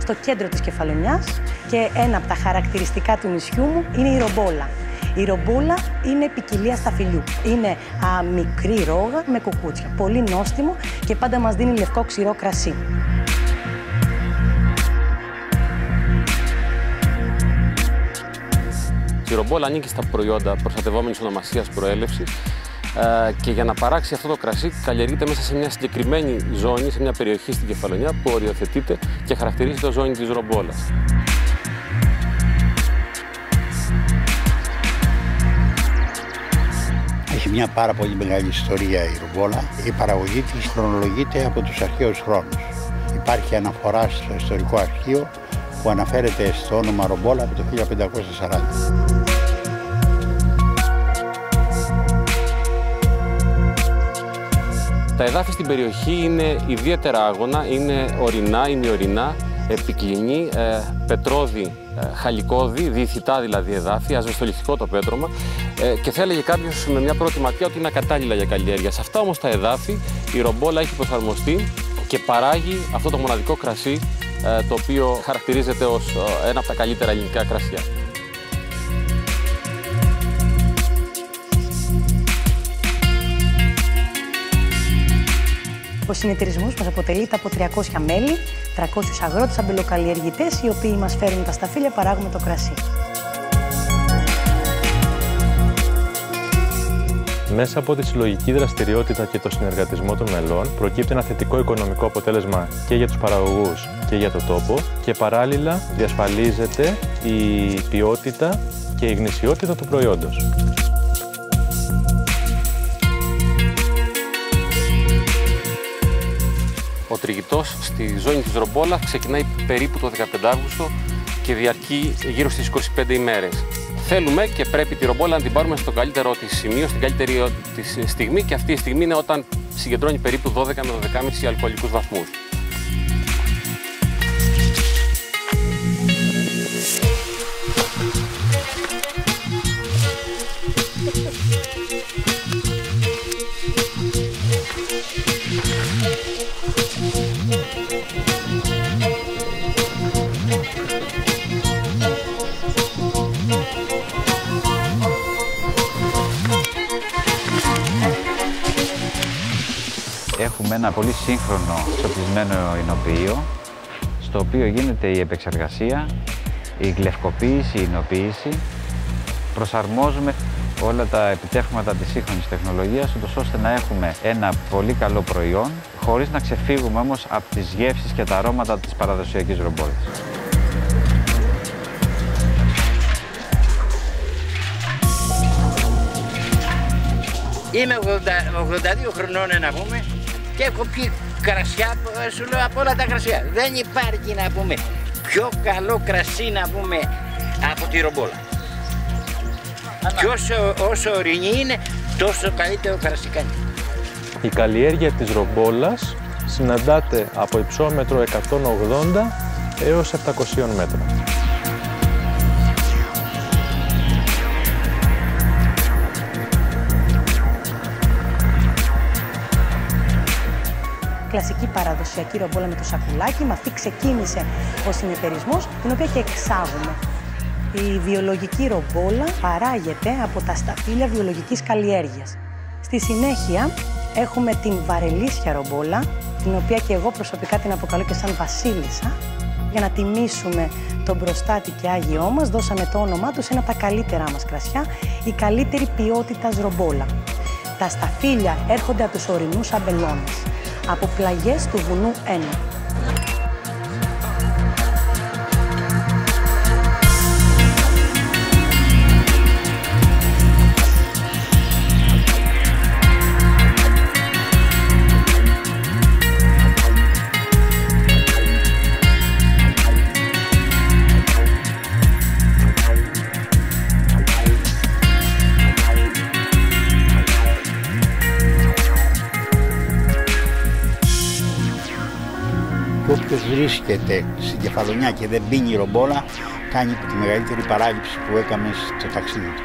στο κέντρο της Κεφαλονιάς και ένα από τα χαρακτηριστικά του νησιού μου είναι η ρομπόλα. Η ρομπόλα είναι ποικιλία σταφυλιού. Είναι μικρή ρόγα με κουκούτσια. Πολύ νόστιμο και πάντα μας δίνει λευκό ξηρό κρασί. Η ρομπόλα ανήκει στα προϊόντα προστατευόμενης ονομασίας προέλευσης και για να παράξει αυτό το κρασί καλλιεργείται μέσα σε μια συγκεκριμένη ζώνη, σε μια περιοχή στην Κεφαλονιά που οριοθετείται και χαρακτηρίζεται ως ζώνη της ρομπόλας. Έχει μια πάρα πολύ μεγάλη ιστορία η ρομπόλα. Η παραγωγή της χρονολογείται από τους αρχαίους χρόνους. Υπάρχει αναφορά στο ιστορικό αρχείο που αναφέρεται στο όνομα ρομπόλα από το 1540. Τα εδάφη στην περιοχή είναι ιδιαίτερα άγωνα, είναι ορεινά, ημιορεινά, επικλινή, πετρώδη, χαλικώδη, διηθητά δηλαδή εδάφη, ασβεστολιθικό το πέτρωμα και θα έλεγε κάποιος με μια πρώτη ματιά ότι είναι ακατάλληλα για καλλιέργεια. Σε αυτά όμως τα εδάφη η ρομπόλα έχει προσαρμοστεί και παράγει αυτό το μοναδικό κρασί το οποίο χαρακτηρίζεται ως ένα από τα καλύτερα ελληνικά κρασιά. Ο συνεταιρισμός μας αποτελείται από 300 μέλη, 300 αγρότες αμπελοκαλλιεργητές, οι οποίοι μας φέρνουν τα σταφύλια, παράγουμε το κρασί. Μέσα από τη συλλογική δραστηριότητα και το συνεργατισμό των μελών προκύπτει ένα θετικό οικονομικό αποτέλεσμα και για τους παραγωγούς και για το τόπο και παράλληλα διασφαλίζεται η ποιότητα και η γνησιότητα του προϊόντος. Ο τριγητός στη ζώνη της ρομπόλας ξεκινάει περίπου το 15 Αύγουστο και διαρκεί γύρω στις 25 ημέρες. Θέλουμε και πρέπει τη ρομπόλα να την πάρουμε στο καλύτερό της σημείο, στην καλύτερη της στιγμή και αυτή η στιγμή είναι όταν συγκεντρώνει περίπου 12 με 12,5 αλκοολικούς βαθμούς. Έχουμε ένα πολύ σύγχρονο εξοπλισμένο εινοποιείο, στο οποίο γίνεται η επεξεργασία, η γλευκοποίηση, η εινοποίηση. Προσαρμόζουμε όλα τα επιτεύγματα της σύγχρονης τεχνολογίας, ώστε να έχουμε ένα πολύ καλό προϊόν, χωρίς να ξεφύγουμε όμως από τις γεύσεις και τα αρώματα της παραδοσιακής ρομπόλας. Είμαι 82 χρονών να πούμε και έχω πιει κρασιά, σου λέω, από όλα τα κρασιά. Δεν υπάρχει να πούμε πιο καλό κρασί να πούμε από τη ρομπόλα. Και όσο ορεινή είναι, τόσο καλύτερο κρασί κάνει. Η καλλιέργεια της ρομπόλας συναντάται από υψόμετρο 180 έως 700 μέτρων. Κλασική παραδοσιακή ρομπόλα με το σακουλάκι, με αυτή ξεκίνησε ο συνεταιρισμός, την οποία και εξάγουμε. Η βιολογική ρομπόλα παράγεται από τα σταφύλια βιολογικής καλλιέργειας. Στη συνέχεια έχουμε την βαρελίσια ρομπόλα, την οποία και εγώ προσωπικά την αποκαλώ και σαν βασίλισσα. Για να τιμήσουμε τον προστάτη και άγιό μας, δώσαμε το όνομά του σε ένα από τα καλύτερά μας κρασιά, η καλύτερη ποιότητας ρομπόλα. Τα σταφύλια έρχονται από τους ορεινούς αμπελώνες, από πλαγιές του βουνού Ένα. Όποιος βρίσκεται στην Κεφαλονιά και δεν πίνει ρομπόλα, κάνει τη μεγαλύτερη παράληψη που έκαμε στο ταξίδι του.